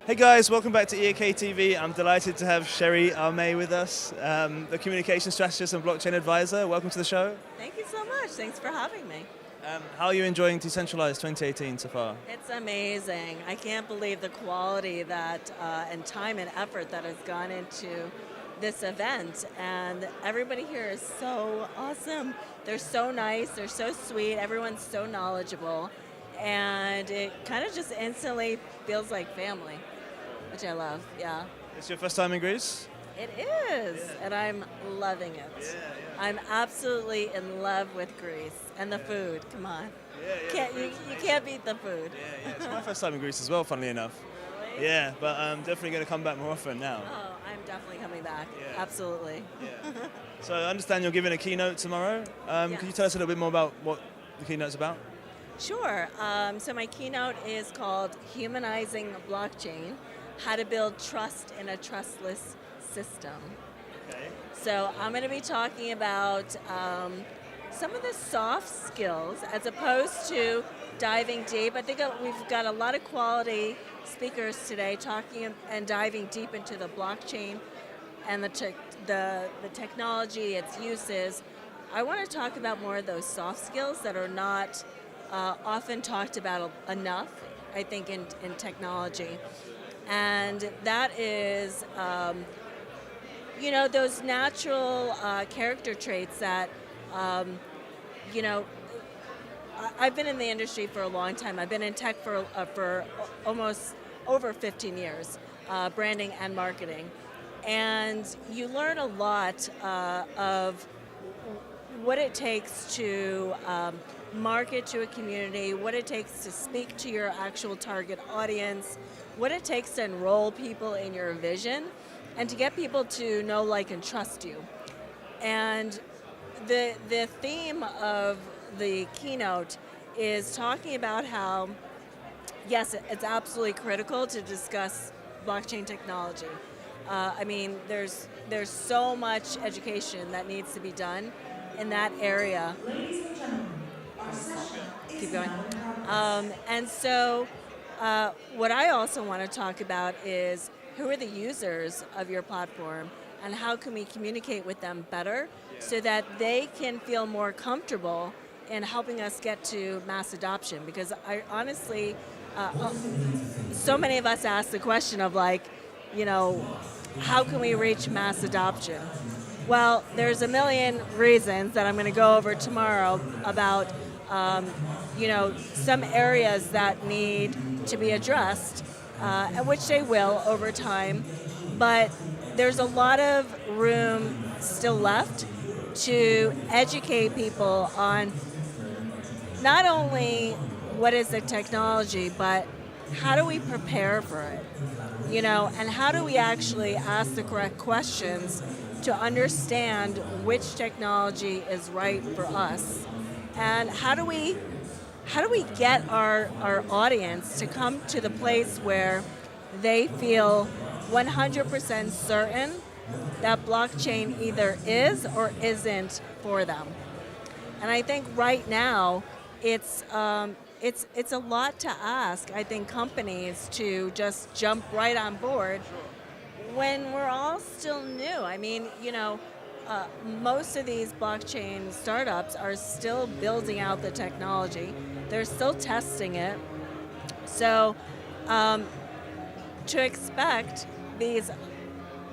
Hey guys, welcome back to EAK TV. I'm delighted to have Cherie Aimee with us, the communication strategist and blockchain advisor. Welcome to the show. Thank you so much. Thanks for having me. How are you enjoying Decentralized 2018 so far? It's amazing. I can't believe the quality that and time and effort that has gone into this event. And everybody here is so awesome. They're so nice. They're so sweet. Everyone's so knowledgeable. And it kind of just instantly feels like family, which I love, yeah. It's your first time in Greece? It is, and I'm loving it. Yeah. I'm absolutely in love with Greece and the food. Come on, you can't beat the food. Yeah. It's my first time in Greece as well, funnily enough. Really? Yeah, but I'm definitely going to come back more often now. Oh, I'm definitely coming back. Yeah. Absolutely. Yeah. So I understand you're giving a keynote tomorrow. Yes. Can you tell us a little bit more about what the keynote's about? Sure. So my keynote is called Humanizing Blockchain: How to Build Trust in a Trustless System. Okay. So I'm going to be talking about some of the soft skills as opposed to diving deep. I think we've got a lot of quality speakers today talking and diving deep into the blockchain and the technology, its uses. I want to talk about more of those soft skills that are not often talked about enough, I think, in technology. And that is, those natural character traits that, I've been in the industry for a long time. I've been in tech for almost over 15 years, branding and marketing. And you learn a lot of what it takes to market to a community, what it takes to speak to your actual target audience, what it takes to enroll people in your vision, and to get people to know, like, and trust you. And the theme of the keynote is talking about how, yes, it's absolutely critical to discuss blockchain technology. There's so much education that needs to be done in that area. Keep going. And so what I also want to talk about is who are the users of your platform and how can we communicate with them better so that they can feel more comfortable in helping us get to mass adoption. Because I honestly, so many of us ask the question of, like, how can we reach mass adoption? Well, there's a million reasons that I'm going to go over tomorrow about some areas that need to be addressed, which they will over time, but there's a lot of room still left to educate people on not only what is the technology, but how do we prepare for it, and how do we actually ask the correct questions to understand which technology is right for us, and how do we get our audience to come to the place where they feel 100% certain that blockchain either is or isn't for them. And I think right now it's a lot to ask, I think, companies to just jump right on board when we're all still new. Most of these blockchain startups are still building out the technology. They're still testing it. So to expect these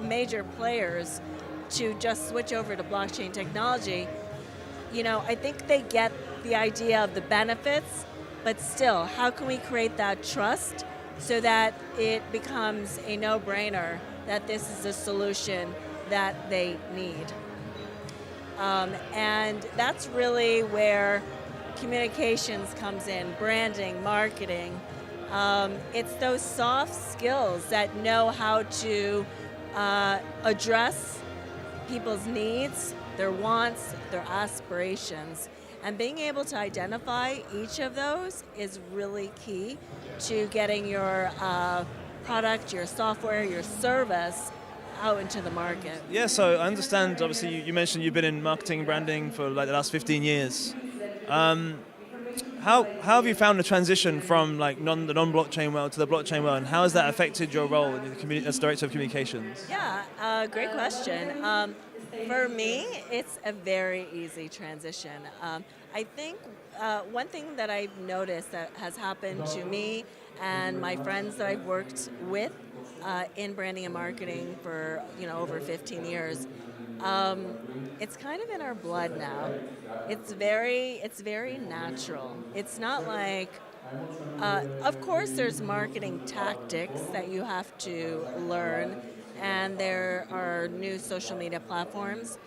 major players to just switch over to blockchain technology, I think they get the idea of the benefits, but still, how can we create that trust so that it becomes a no-brainer that this is a solution that they need? And that's really where communications comes in, branding, marketing. It's those soft skills that know how to address people's needs, their wants, their aspirations. And being able to identify each of those is really key to getting your product, your software, your service out into the market. Yeah, so I understand, obviously, you mentioned you've been in marketing and branding for like the last 15 years. how have you found the transition from like the non-blockchain world to the blockchain world, and how has that affected your role in as director of communications? Yeah, great question. For me, it's a very easy transition. I think one thing that I've noticed that has happened to me and my friends that I've worked with in branding and marketing for over 15 years, it's kind of in our blood now. It's very natural. It's not like of course, there's marketing tactics that you have to learn, and there are new social media platforms.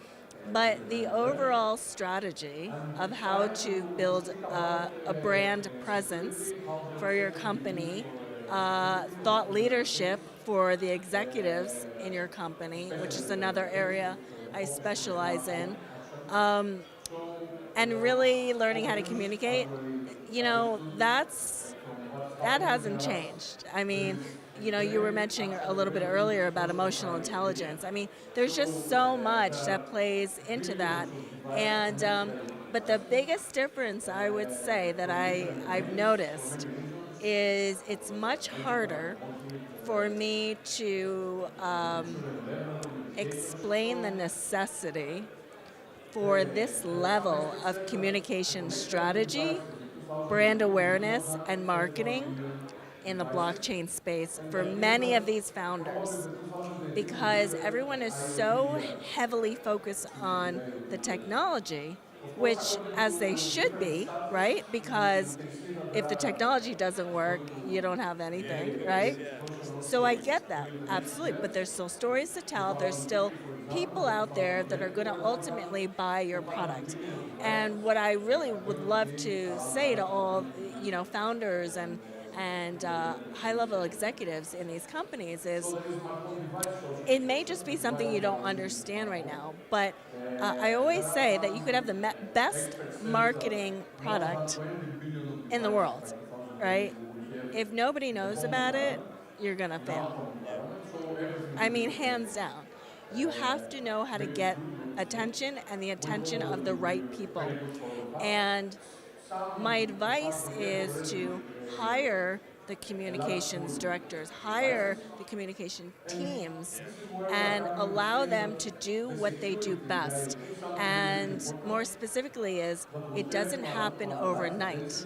But the overall strategy of how to build a brand presence for your company, thought leadership for the executives in your company, which is another area I specialize in, and really learning how to communicate, that hasn't changed. I mean, you were mentioning a little bit earlier about emotional intelligence. I mean, there's just so much that plays into that. And but the biggest difference I would say that I've noticed is it's much harder for me to explain the necessity for this level of communication strategy, brand awareness, and marketing in the blockchain space for many of these founders, because everyone is so heavily focused on the technology, which as they should be, right? Because if the technology doesn't work, you don't have anything, right? So I get that, absolutely. But there's still stories to tell. There's still people out there that are going to ultimately buy your product. And what I really would love to say to all, founders and high-level executives in these companies is, it may just be something you don't understand right now, but I always say that you could have the best marketing product in the world, right? If nobody knows about it, you're going to fail. I mean, hands down. You have to know how to get attention and the attention of the right people. And my advice is to hire the communications directors, hire the communication teams, and allow them to do what they do best. And more specifically is, it doesn't happen overnight.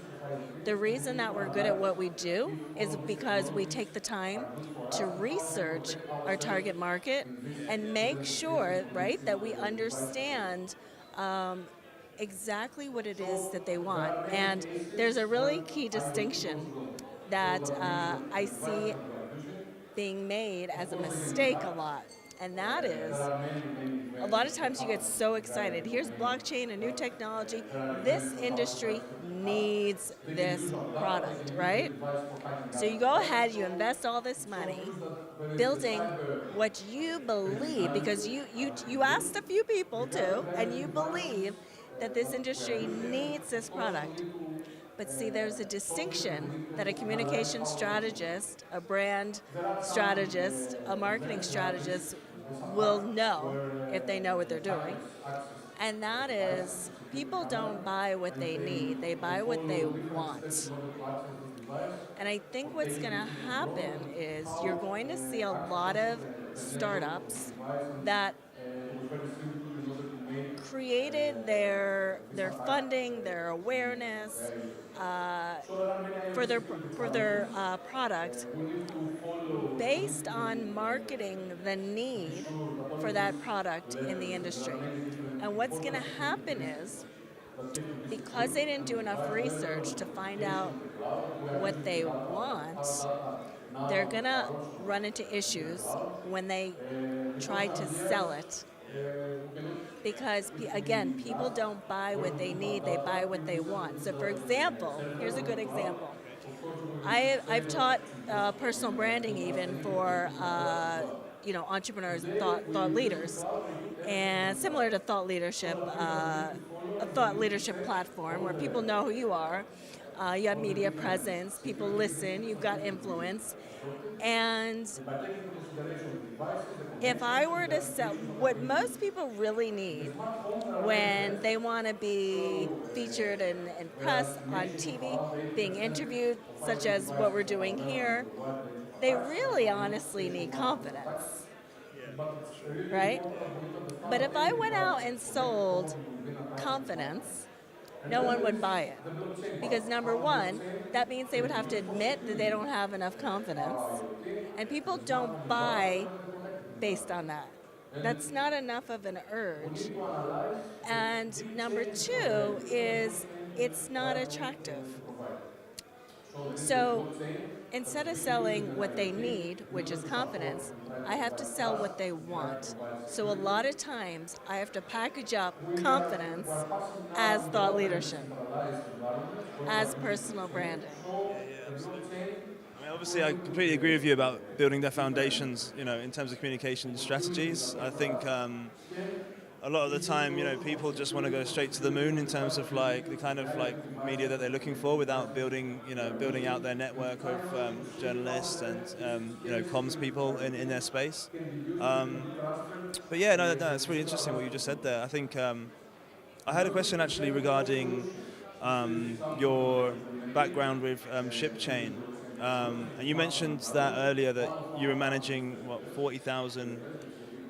The reason that we're good at what we do is because we take the time to research our target market and make sure, right, that we understand exactly what it is that they want. And there's a really key distinction that I see being made as a mistake a lot. And that is, a lot of times you get so excited. Here's blockchain, a new technology. This industry needs this product, right? So you go ahead, you invest all this money building what you believe, because you asked a few people too, and you believe that this industry needs this product. But see, there's a distinction that a communication strategist, a brand strategist, a marketing strategist will know if they know what they're doing. And that is, people don't buy what they need, they buy what they want. And I think what's going to happen is you're going to see a lot of startups that created their funding, their awareness for their product based on marketing the need for that product in the industry. And what's going to happen is, because they didn't do enough research to find out what they want, they're going to run into issues when they try to sell it. Because, again, people don't buy what they need, they buy what they want. So, for example, here's a good example. I've taught personal branding even for entrepreneurs and thought leaders, and similar to thought leadership, a thought leadership platform where people know who you are. You have media presence. People listen. You've got influence. And if I were to sell, what most people really need when they want to be featured in press, on TV, being interviewed, such as what we're doing here, they really honestly need confidence, right? But if I went out and sold confidence, no one would buy it. Because number one, that means they would have to admit that they don't have enough confidence. And people don't buy based on that. That's not enough of an urge. And number two is it's not attractive. So instead of selling what they need, which is confidence, I have to sell what they want. So a lot of times I have to package up confidence as thought leadership, as personal branding. Yeah, absolutely. I mean, obviously, I completely agree with you about building their foundations. In terms of communication strategies, I think a lot of the time, people just want to go straight to the moon in terms of like the kind of like media that they're looking for, without building out their network of journalists and comms people in their space. But yeah, no, it's really interesting what you just said there. I think I had a question actually regarding your background with Ship Chain. And you mentioned that earlier, that you were managing 40,000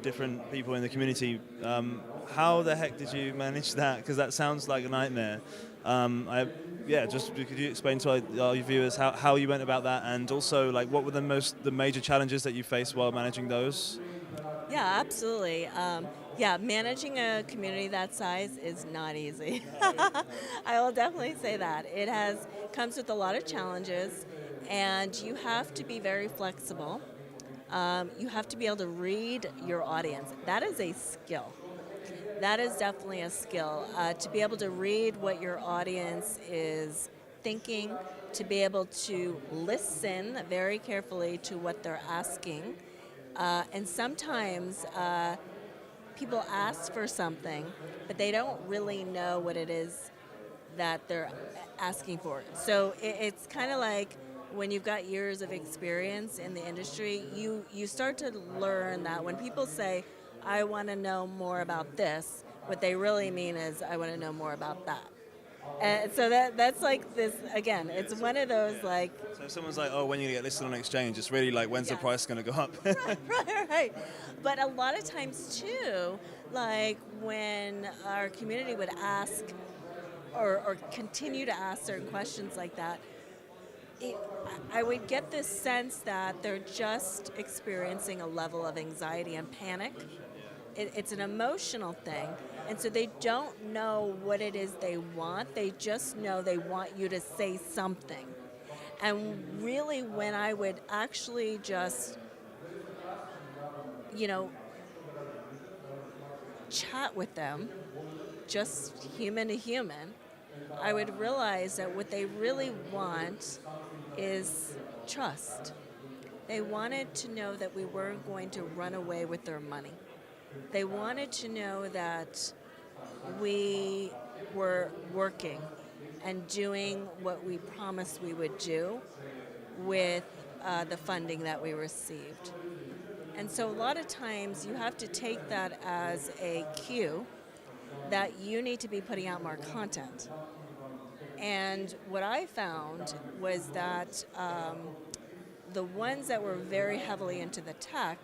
different people in the community. How the heck did you manage that? Because that sounds like a nightmare. Could you explain to our viewers how you went about that, and also like what were the major challenges that you faced while managing those? Yeah, absolutely. Managing a community that size is not easy. I will definitely say that. Comes with a lot of challenges, and you have to be very flexible. You have to be able to read your audience. That is a skill. That is definitely a skill. To be able to read what your audience is thinking, to be able to listen very carefully to what they're asking. And sometimes people ask for something, but they don't really know what it is that they're asking for. So it's kind of like when you've got years of experience in the industry, you start to learn that when people say, I want to know more about this, what they really mean is, I want to know more about that. And so that's like this, again, it's one of those like... So if someone's like, oh, when you get listed on an exchange, it's really like, when's the price going to go up? Right. But a lot of times too, like when our community would ask or continue to ask certain questions like that, I would get this sense that they're just experiencing a level of anxiety and panic. It's an emotional thing, and so they don't know what it is they want. They just know they want you to say something. And really, when I would actually just, chat with them, just human to human, I would realize that what they really want is trust. They wanted to know that we weren't going to run away with their money. They wanted to know that we were working and doing what we promised we would do with the funding that we received. And so a lot of times you have to take that as a cue that you need to be putting out more content. And what I found was that the ones that were very heavily into the tech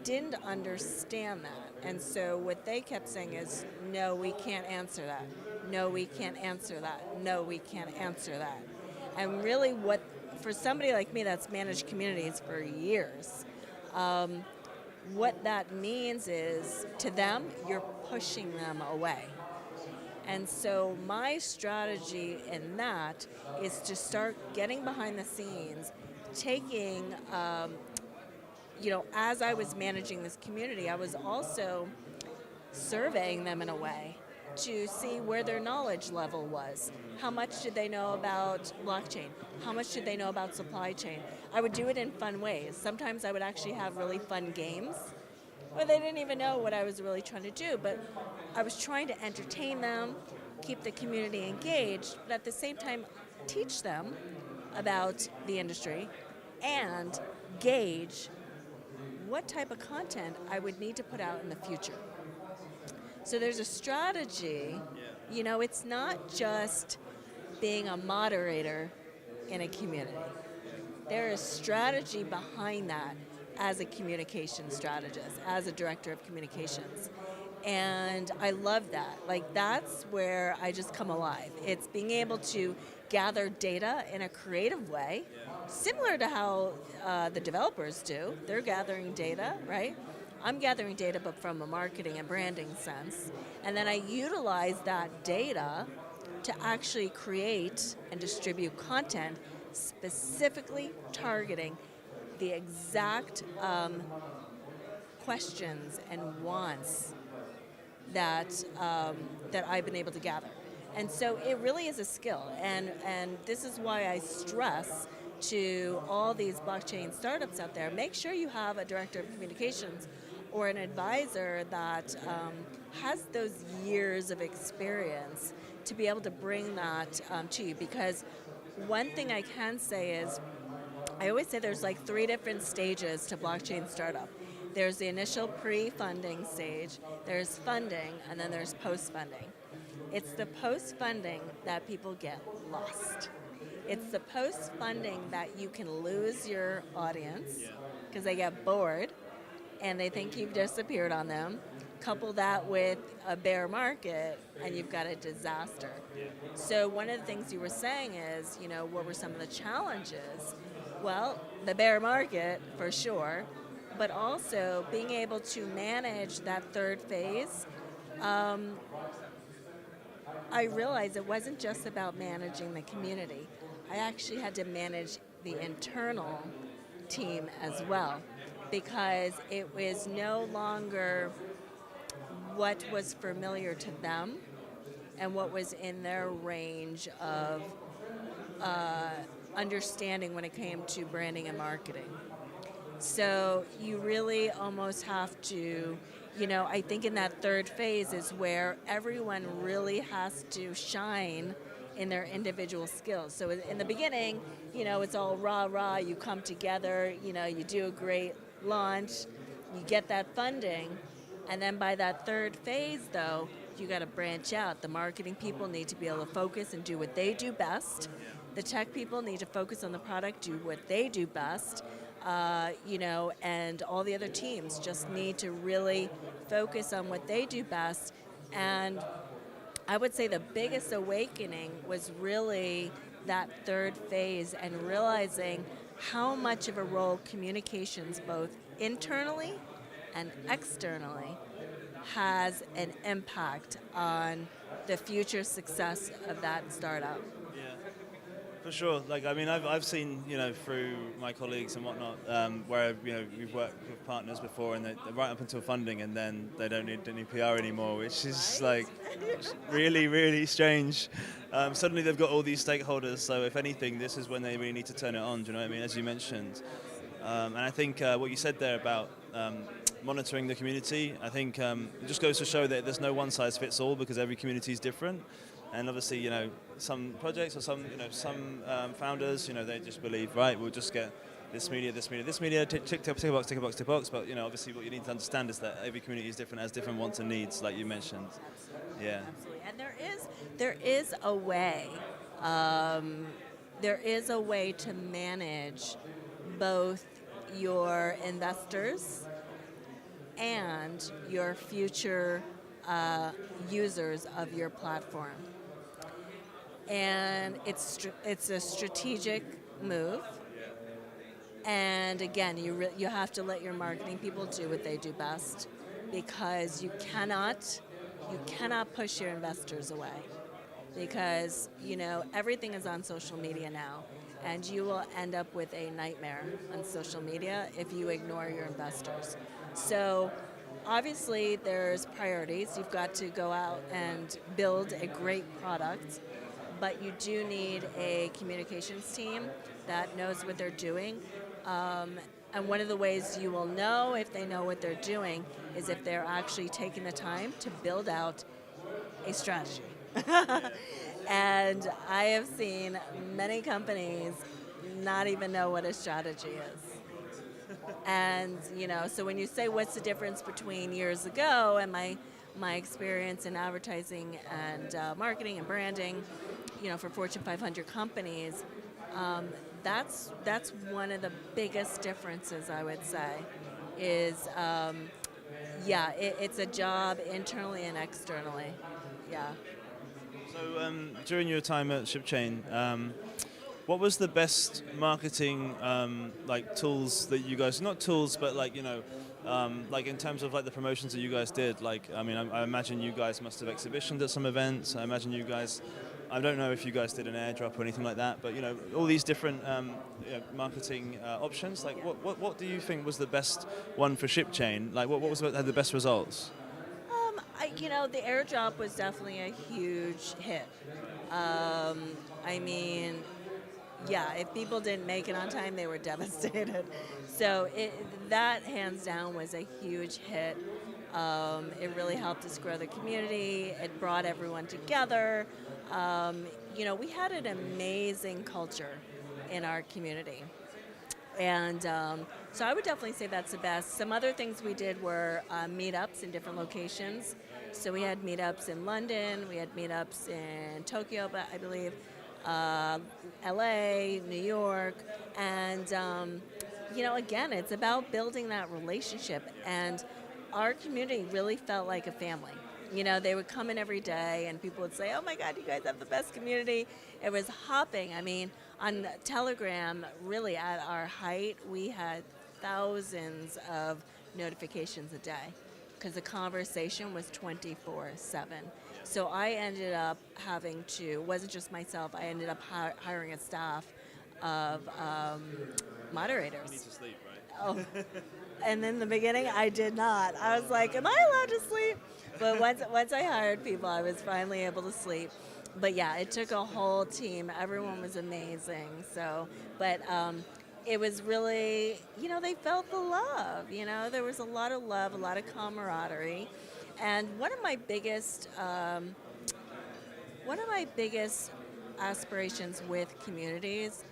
didn't understand that. And so what they kept saying is, no, we can't answer that. No, we can't answer that. No, we can't answer that. And really for somebody like me that's managed communities for years, what that means is, to them, you're pushing them away. And so my strategy in that is to start getting behind the scenes, taking, as I was managing this community, I was also surveying them in a way to see where their knowledge level was. How much did they know about blockchain? How much did they know about supply chain? I would do it in fun ways. Sometimes I would actually have really fun games where they didn't even know what I was really trying to do, but I was trying to entertain them keep the community engaged, but at the same time teach them about the industry and gauge what type of content I would need to put out in the future. So there's a strategy. You know, it's not just being a moderator in a community. There is strategy behind that as a communication strategist, as a director of communications. And I love that. Like, that's where I just come alive. It's being able to gather data in a creative way, similar to how the developers do. They're gathering data, right? I'm gathering data, but from a marketing and branding sense. And then I utilize that data to actually create and distribute content specifically targeting the exact questions and wants that I've been able to gather. And so it really is a skill. And this is why I stress to all these blockchain startups out there, make sure you have a director of communications or an advisor that has those years of experience to be able to bring that to you. Because one thing I can say is, I always say there's like 3 different stages to blockchain startup. There's the initial pre-funding stage, there's funding, and then there's post-funding. It's the post-funding that people get lost. It's the post-funding that you can lose your audience because they get bored and they think you've disappeared on them. Couple that with a bear market and you've got a disaster. So one of the things you were saying is, you know, what were some of the challenges? Well, the bear market for sure, but also being able to manage that third phase. I realized it wasn't just about managing the community. I actually had to manage the internal team as well, because it was no longer what was familiar to them and what was in their range of understanding when it came to branding and marketing. So you really almost have to, you know, I think in that third phase is where everyone really has to shine in their individual skills. So in the beginning, you know, it's all rah, you come together, you know, you do a great launch, you get that funding, and then by that third phase, though, you got to branch out. The marketing people need to be able to focus and do what they do best. The tech people need to focus on the product, do what they do best. You know, and all the other teams just need to really focus on what they do best. And I would say the biggest awakening was really that third phase and realizing how much of a role communications, both internally and externally, has an impact on the future success of that startup. For sure. Like, I mean, I've seen, you know, through my colleagues and whatnot, where, you know, we've worked with partners before and they're right up until funding and then they don't need any PR anymore, which is like really, really strange. Suddenly they've got all these stakeholders, so if anything, this is when they really need to turn it on, do you know what I mean, as you mentioned. And I think what you said there about monitoring the community, I think it just goes to show that there's no one size fits all because every community is different. And obviously, you know, some projects or some founders, you know, they just believe, right, we'll just get this media, tick box. But, you know, obviously what you need to understand is that every community is different, has different wants and needs, like you mentioned. Absolutely. Yeah. Absolutely. And there is a way. There is a way to manage both your investors and your future users of your platform. And it's a strategic move. And again, you have to let your marketing people do what they do best, because you cannot push your investors away, because, you know, everything is on social media now, and you will end up with a nightmare on social media if you ignore your investors. So obviously there's priorities. You've got to go out and build a great product, but you do need a communications team that knows what they're doing. And one of the ways you will know if they know what they're doing is if they're actually taking the time to build out a strategy. And I have seen many companies not even know what a strategy is. And so when you say what's the difference between years ago and my experience in advertising and marketing and branding, for Fortune 500 companies, um, that's one of the biggest differences I would say. Is it's a job internally and externally. Yeah. So during your time at ShipChain, what was the best marketing like tools that you guys, not tools, but like like in terms of like the promotions that you guys did? Like, I mean, I imagine you guys must have exhibitioned at some events. I imagine you guys, I don't know if you guys did an airdrop or anything like that, but all these different marketing options. Like, what do you think was the best one for ShipChain? Like, what had the best results? The airdrop was definitely a huge hit. I mean, yeah, if people didn't make it on time, they were devastated. So that hands down was a huge hit. It really helped us grow the community. It brought everyone together. We had an amazing culture in our community. And so I would definitely say that's the best. Some other things we did were meetups in different locations. So we had meetups in London, we had meetups in Tokyo, I believe, LA, New York, and again, it's about building that relationship. And our community really felt like a family. They would come in every day, and people would say, "Oh my God, you guys have the best community." It was hopping. I mean, on Telegram, really at our height, we had thousands of notifications a day because the conversation was 24/7. So I ended up having to, wasn't just myself, I ended up hiring a staff of moderators. You need to sleep, right? Oh, and in the beginning, I did not. I was like, am I allowed to sleep? But once I hired people, I was finally able to sleep. But yeah, it took a whole team. Everyone was amazing. So, but it was really, they felt the love. There was a lot of love, a lot of camaraderie. And one of my biggest aspirations with communities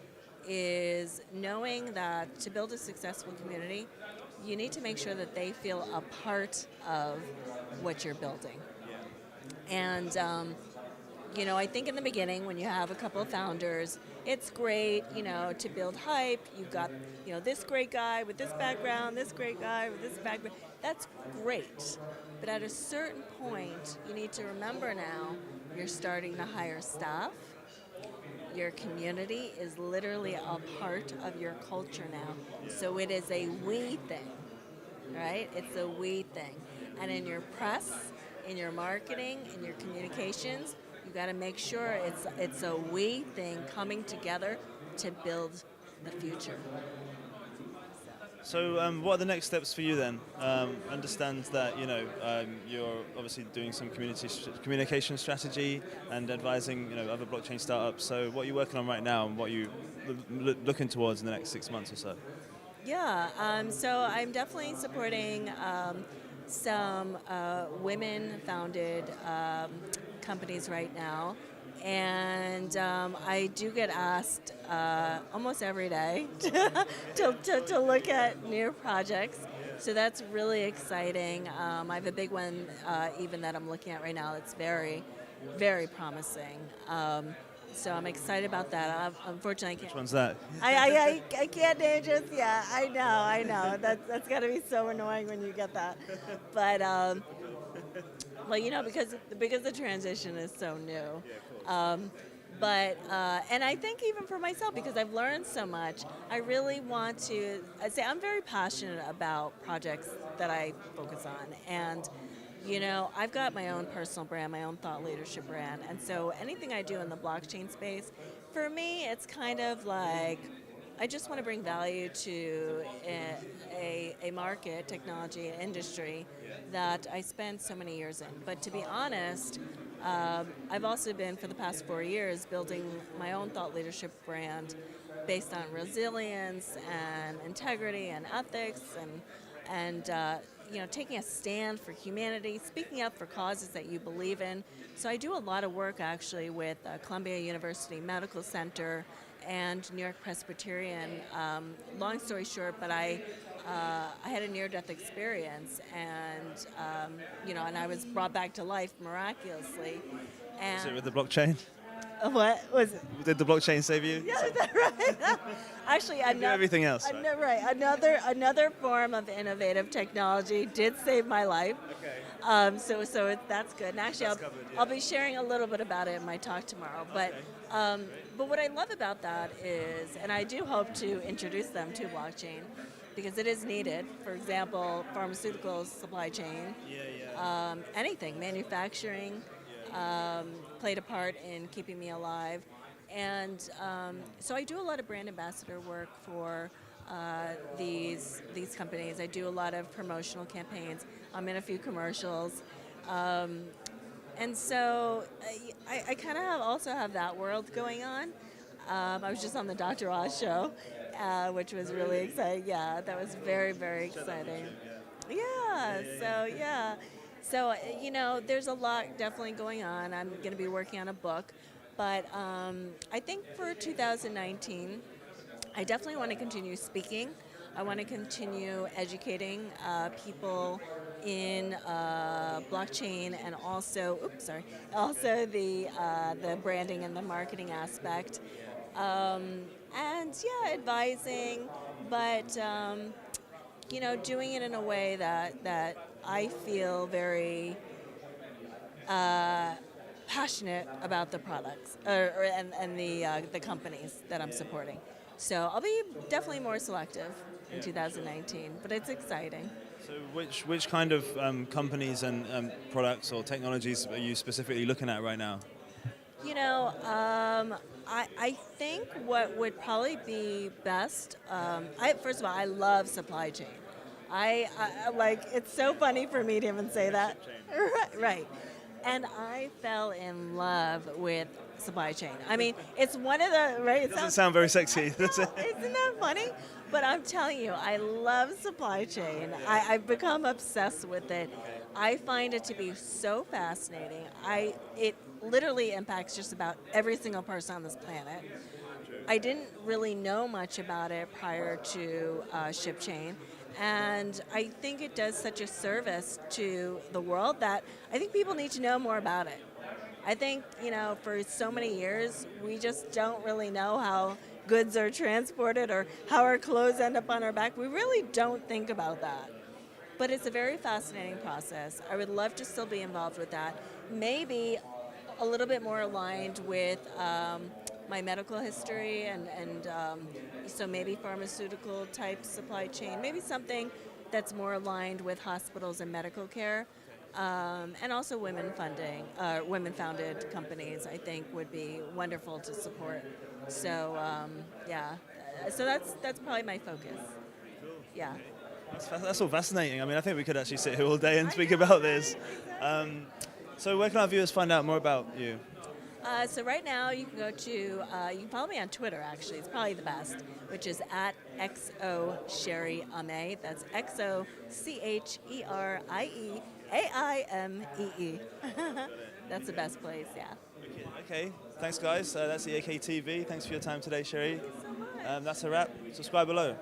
is knowing that to build a successful community, you need to make sure that they feel a part of what you're building. And I think in the beginning, when you have a couple of founders, it's great, to build hype. You've got, this great guy with this background, this great guy with this background. That's great. But at a certain point, you need to remember now, you're starting to hire staff. Your community is literally a part of your culture now. So it is a we thing, right? It's a we thing. And in your press, in your marketing, in your communications, you got to make sure it's a we thing coming together to build the future. So what are the next steps for you then? Understand that you're obviously doing some communication strategy and advising other blockchain startups. So what are you working on right now, and what are you looking towards in the next 6 months or so? Yeah, so I'm definitely supporting some women-founded companies right now. And I do get asked almost every day to look at new projects. So that's really exciting. I have a big one even that I'm looking at right now that's very, very promising. So I'm excited about that. Unfortunately, I can't. Which one's that? I can't name just yet. I know. That's got to be so annoying when you get that. But because the transition is so new. And I think even for myself, because I've learned so much, I really want to say I'm very passionate about projects that I focus on. And, I've got my own personal brand, my own thought leadership brand. And so anything I do in the blockchain space, for me, it's kind of like I just want to bring value to a market, technology, industry that I spent so many years in. But to be honest, I've also been, for the past 4 years, building my own thought leadership brand based on resilience and integrity and ethics and taking a stand for humanity, speaking up for causes that you believe in. So I do a lot of work actually with Columbia University Medical Center and New York Presbyterian. Long story short, but I had a near-death experience, and and I was brought back to life miraculously. Is it And with the blockchain? what was it? Did the blockchain save you? Yeah, is that right? Actually, everything else, right? Another form of innovative technology did save my life. Okay. That's good. And actually, That's covered, yeah. I'll be sharing a little bit about it in my talk tomorrow. But Okay. but what I love about that is, and I do hope to introduce them to blockchain, because it is needed. For example, pharmaceuticals supply chain, Yeah. anything, manufacturing. Played a part in keeping me alive. And so I do a lot of brand ambassador work for these companies. I do a lot of promotional campaigns. I'm in a few commercials. And so I kind of also have that world going on. I was just on the Dr. Oz show, which was really exciting. Yeah, that was very, very exciting. Yeah. So, there's a lot definitely going on. I'm going to be working on a book. But I think for 2019, I definitely want to continue speaking. I want to continue educating people in blockchain, and also, also the branding and the marketing aspect. Advising, but doing it in a way that I feel very passionate about the products and the companies that I'm supporting. So I'll be definitely more selective in 2019, but it's exciting. So which kind of companies and products or technologies are you specifically looking at right now? I think what would probably be best. First of all, I love supply chain. I like. It's so funny for me to even say that. Right. And I fell in love with supply chain. I mean, it's one of the right. It doesn't sound very sexy, does it? Isn't that funny? But I'm telling you, I love supply chain. I've become obsessed with it. I find it to be so fascinating. It literally impacts just about every single person on this planet. I didn't really know much about it prior to ShipChain, and I think it does such a service to the world that I think people need to know more about it. I think, for so many years, we just don't really know how goods are transported or how our clothes end up on our back. We really don't think about that. But it's a very fascinating process. I would love to still be involved with that. Maybe a little bit more aligned with my medical history, and so maybe pharmaceutical type supply chain, maybe something that's more aligned with hospitals and medical care, and also women-founded companies. I think would be wonderful to support. So so that's probably my focus. Yeah. That's all fascinating. I mean, I think we could actually sit here all day and speak about this. So where can our viewers find out more about you? So right now you can go to, you can follow me on Twitter actually, it's probably the best, which is at XO Cherie Aimee. That's XOCherieAimee. That's the best place, yeah. Okay. Thanks guys. That's the AKTV. Thanks for your time today, Cherie. Thank you so much. That's a wrap. Subscribe below.